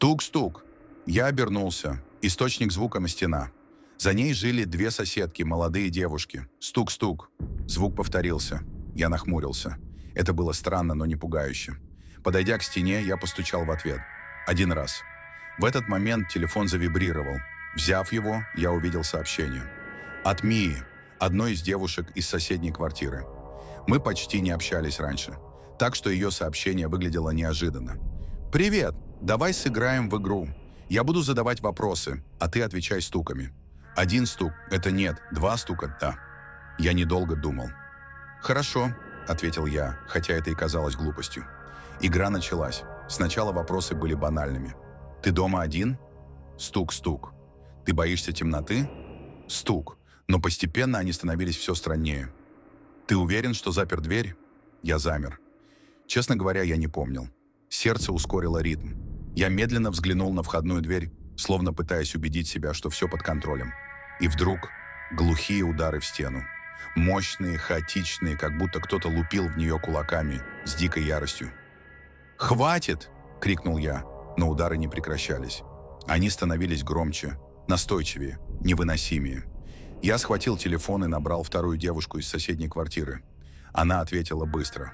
Стук-стук. Я обернулся. Источник звука на стена. За ней жили две соседки, молодые девушки. Стук-стук. Звук повторился. Я нахмурился. Это было странно, но не пугающе. Подойдя к стене, я постучал в ответ. Один раз. В этот момент телефон завибрировал. Взяв его, я увидел сообщение. От Мии, одной из девушек из соседней квартиры. Мы почти не общались раньше, так что ее сообщение выглядело неожиданно. «Привет, давай сыграем в игру. Я буду задавать вопросы, а ты отвечай стуками. Один стук – это нет, два стука – да». Я недолго думал. «Хорошо», – ответил я, хотя это и казалось глупостью. Игра началась. Сначала вопросы были банальными. «Ты дома один?» Стук-стук. «Ты боишься темноты?» Стук. Но постепенно они становились все страннее. «Ты уверен, что запер дверь?» Я замер. Честно говоря, я не помнил. Сердце ускорило ритм. Я медленно взглянул на входную дверь, словно пытаясь убедить себя, что все под контролем. И вдруг глухие удары в стену. Мощные, хаотичные, как будто кто-то лупил в нее кулаками с дикой яростью. «Хватит!» — крикнул я, но удары не прекращались. Они становились громче, настойчивее, невыносимее. Я схватил телефон и набрал вторую девушку из соседней квартиры. Она ответила быстро.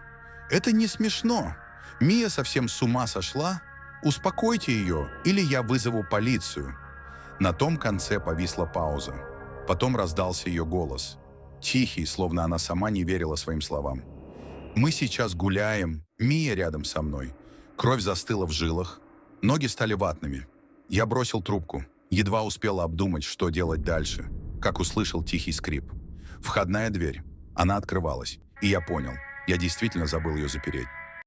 «Это не смешно. Мия совсем с ума сошла. Успокойте ее, или я вызову полицию». На том конце повисла пауза. Потом раздался ее голос. Тихий, словно она сама не верила своим словам. «Мы сейчас гуляем. Мия рядом со мной». Кровь застыла в жилах. Ноги стали ватными. Я бросил трубку. Едва успела обдумать, что делать дальше, как услышал тихий скрип. Входная дверь. Она открывалась. И я понял. Я действительно забыл ее запереть.